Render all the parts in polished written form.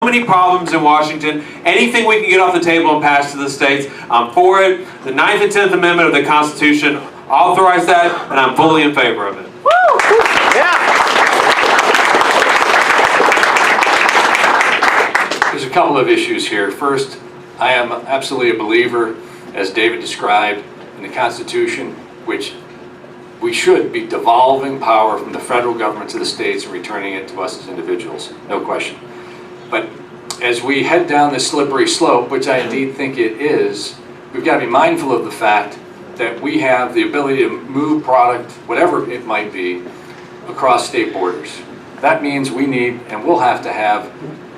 many problems in Washington. Anything we can get off the table and pass to the states, I'm for it. The 9th and 10th Amendment of the Constitution authorize that, and I'm fully in favor of it. Woo! Yeah. There's a couple of issues here. First, I am absolutely a believer, as David described, in the Constitution, which we should be devolving power from the federal government to the states and returning it to us as individuals, no question. But as we head down this slippery slope, which I indeed think it is, we've got to be mindful of the fact that we have the ability to move product, whatever it might be, across state borders. That means we need and will have to have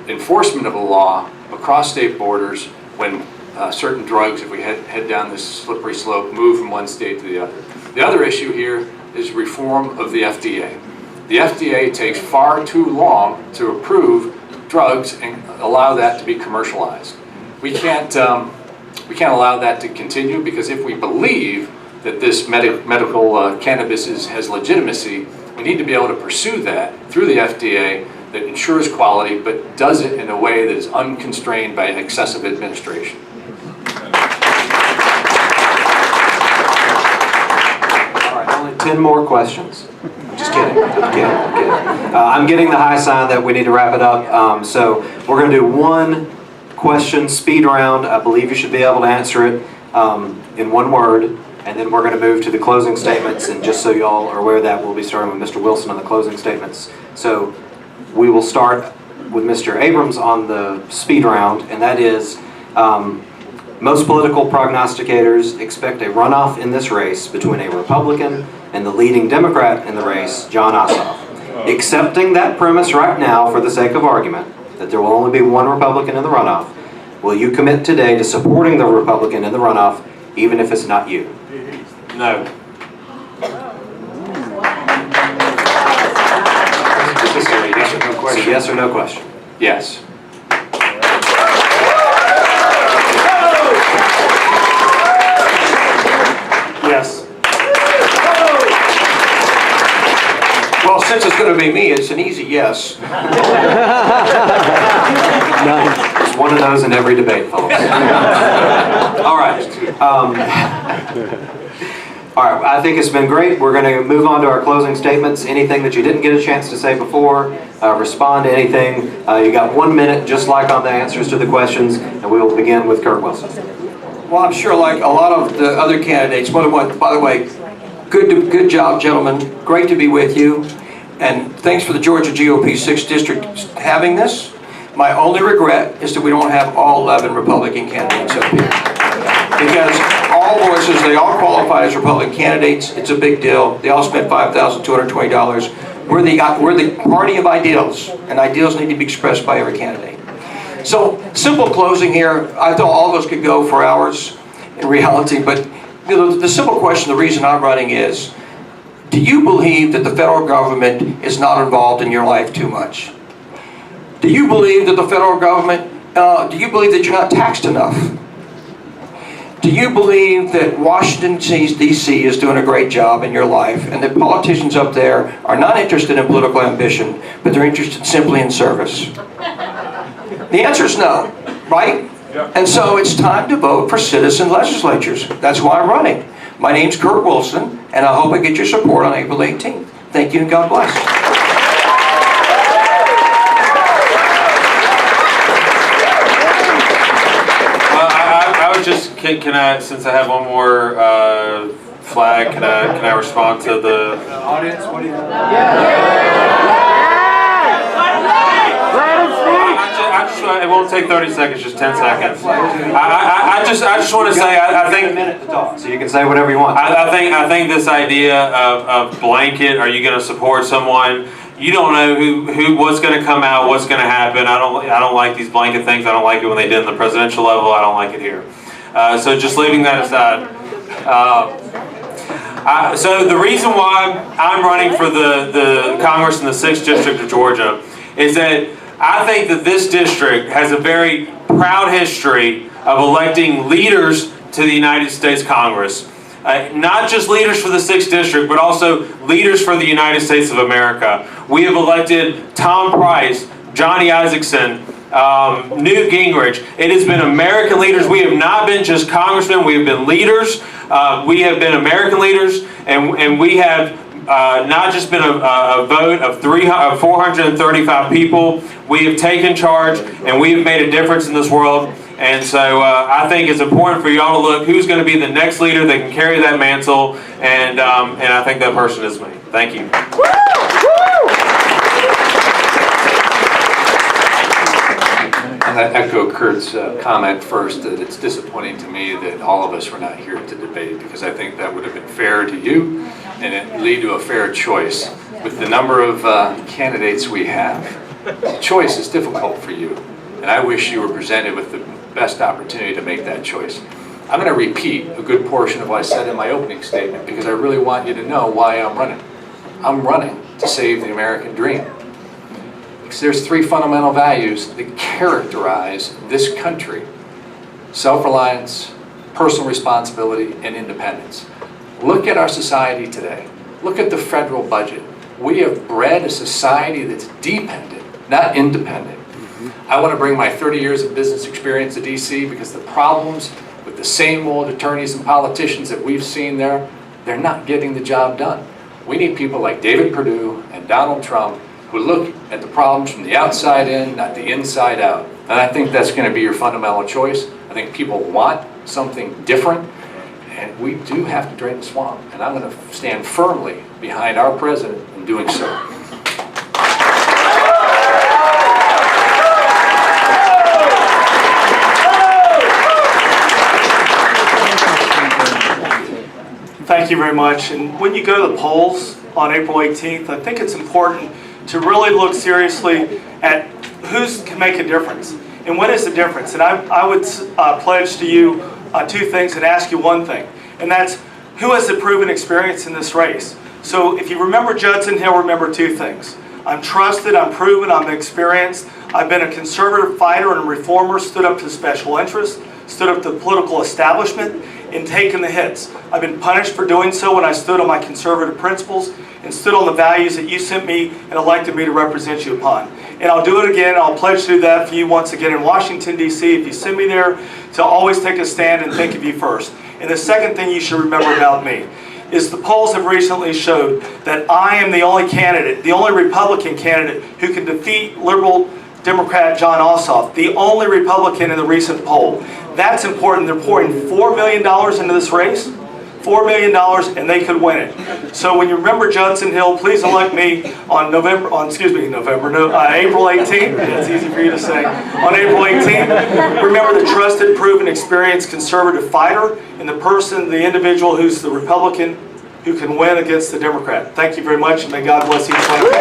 enforcement of the law across state borders when certain drugs, if we head down this slippery slope, move from one state to the other. The other issue here is reform of the FDA. The FDA takes far too long to approve drugs and allow that to be commercialized. We can't allow that to continue, because if we believe that this medical cannabis has legitimacy, we need to be able to pursue that through the FDA that ensures quality, but does it in a way that is unconstrained by excessive administration. All right, only 10 more questions. I'm just kidding. I'm kidding. I'm getting the high sign that we need to wrap it up. So we're going to do one question speed round. I believe you should be able to answer it in one word, and then we're going to move to the closing statements. And just so y'all are aware of that, we'll be starting with Mr. Wilson on the closing statements. So we will start with Mr. Abrams on the speed round, and that is, most political prognosticators expect a runoff in this race between a Republican and the leading Democrat in the race, Jon Ossoff. Accepting that premise right now for the sake of argument, that there will only be one Republican in the runoff, will you commit today to supporting the Republican in the runoff, even if it's not you? No. Is this a yes or no question? Yes or no question? Yes. Yes. Well, since it's going to be me, it's an easy yes. There's one of those in every debate, folks. All right. All right, I think it's been great. We're going to move on to our closing statements. Anything that you didn't get a chance to say before, respond to anything. You got 1 minute, just like on the answers to the questions, and we will begin with Kurt Wilson. Well, I'm sure, like a lot of the other candidates, by the way, good job, gentlemen. Great to be with you. And thanks for the Georgia GOP 6th District having this. My only regret is that we don't have all 11 Republican candidates up here. Because all voices, they all qualify as Republican candidates. It's a big deal. They all spent $5,220. We're the party of ideals, and ideals need to be expressed by every candidate. So, simple closing here. I thought all of us could go for hours in reality, but you know, the simple question, the reason I'm running is, do you believe that the federal government is not involved in your life too much? Do you believe that the federal government, do you believe that you're not taxed enough? Do you believe that Washington D.C. is doing a great job in your life, and that politicians up there are not interested in political ambition, but they're interested simply in service? The answer is no, right? And so it's time to vote for citizen legislatures. That's why I'm running. My name's Kurt Wilson, and I hope I get your support on April 18th. Thank you, and God bless. I would just, can I, since I have one more flag, can I respond to the audience? What do you it won't take 30 seconds, just 10 seconds. I just want to say, I think a minute to talk, so you can say whatever you want. I think this idea of blanket, are you going to support someone? You don't know what's going to come out, what's going to happen. I don't like these blanket things. I don't like it when they did in the presidential level. I don't like it here. So just leaving that aside. So the reason why I'm running for the Congress in the 6th District of Georgia is that I think that this district has a very proud history of electing leaders to the United States Congress. Not just leaders for the 6th District, but also leaders for the United States of America. We have elected Tom Price, Johnny Isakson, Newt Gingrich. It has been American leaders. We have not been just congressmen. We have been leaders. We have been American leaders, and we have not just been a vote of 435 people. We have taken charge, and we have made a difference in this world. And so I think it's important for y'all to look who's going to be the next leader that can carry that mantle, and I think that person is me. Thank you. And I echo Kurt's comment first, that it's disappointing to me that all of us were not here to debate, because I think that would have been fair to you and it lead to a fair choice. With the number of candidates we have, choice is difficult for you, and I wish you were presented with the best opportunity to make that choice. I'm going to repeat a good portion of what I said in my opening statement, because I really want you to know why I'm running. I'm running to save the American dream. Because there's three fundamental values that characterize this country: self-reliance, personal responsibility, and independence. Look at our society today. Look at the federal budget. We have bred a society that's dependent, not independent. I want to bring my 30 years of business experience to DC, because the problems with the same old attorneys and politicians that we've seen there, they're not getting the job done. We need people like David Perdue and Donald Trump who look at the problems from the outside in, not the inside out. And I think that's going to be your fundamental choice. I think people want something different, and we do have to drain the swamp. And I'm going to stand firmly behind our president in doing so. Thank you very much. And when you go to the polls on April 18th, I think it's important to really look seriously at who can make a difference and what is the difference. And I would pledge to you two things and ask you one thing, and that's who has the proven experience in this race. So if you remember Judson Hill, remember two things. I'm trusted, I'm proven, I'm experienced. I've been a conservative fighter and a reformer, stood up to special interests, stood up to the political establishment, and taken the hits. I've been punished for doing so when I stood on my conservative principles and stood on the values that you sent me and elected me to represent you upon. And I'll do it again. I'll pledge to do that for you once again in Washington, D.C. if you send me there, to always take a stand and think of you first. And the second thing you should remember about me is the polls have recently showed that I am the only candidate, the only Republican candidate who can defeat liberal Democrat John Ossoff, the only Republican in the recent poll. That's important. They're pouring $4 million into this race, $4 million, and they could win it. So when you remember Judson Hill, please elect me on April 18th. It's easy for you to say. On April 18th, remember the trusted, proven, experienced conservative fighter and the person, the individual who's the Republican who can win against the Democrat. Thank you very much, and may God bless each one of you.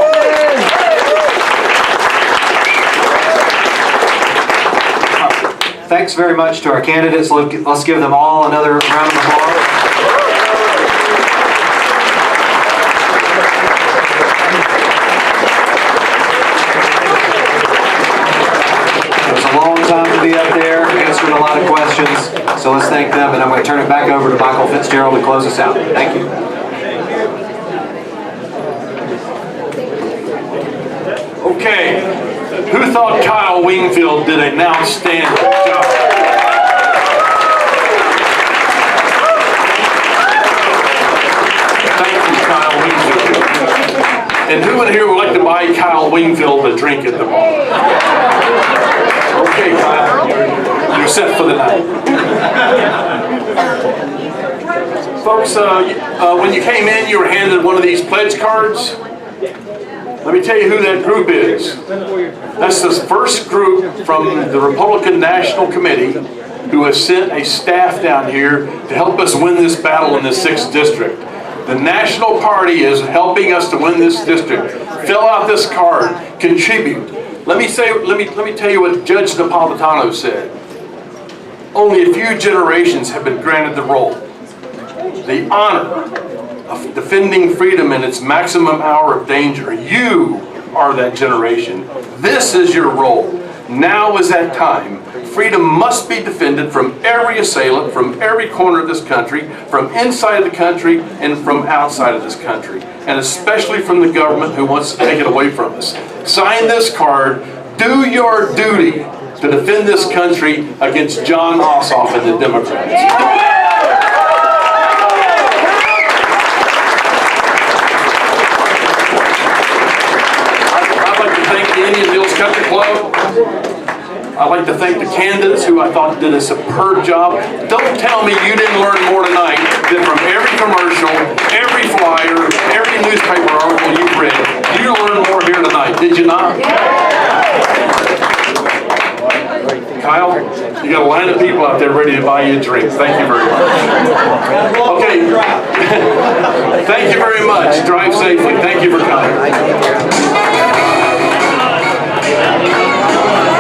Thanks very much to our candidates. Let's give them all another round of applause. It was a long time to be up there, answered a lot of questions, so let's thank them, and I'm going to turn it back over to Michael Fitzgerald to close us out. Thank you. Okay. Who thought Kyle Wingfield did an outstanding job? Thank you, Kyle Wingfield. And who in here would like to buy Kyle Wingfield a drink at the bar? Okay, Kyle, you're set for the night. Folks, when you came in, you were handed one of these pledge cards. Let me tell you who that group is. That's the first group from the Republican National Committee who has sent a staff down here to help us win this battle in the 6th District. The National Party is helping us to win this district. Fill out this card, contribute. Let me tell you what Judge Napolitano said. Only a few generations have been granted the role, the honor of defending freedom in its maximum hour of danger. You are that generation. This is your role. Now is that time. Freedom must be defended from every assailant, from every corner of this country, from inside the country and from outside of this country, and especially from the government who wants to take it away from us. Sign this card. do your duty to defend this country against John Ossoff and the Democrats. I'd like to thank the Indian Hills Country Club. I'd like to thank the candidates who I thought did a superb job. Don't tell me you didn't learn more tonight than from every commercial, every flyer, every newspaper article you've read. You learned more here tonight, did you not? Kyle, you got a line of people out there ready to buy you a drink. Thank you very much. Okay. Thank you very much. Drive safely. Thank you for coming.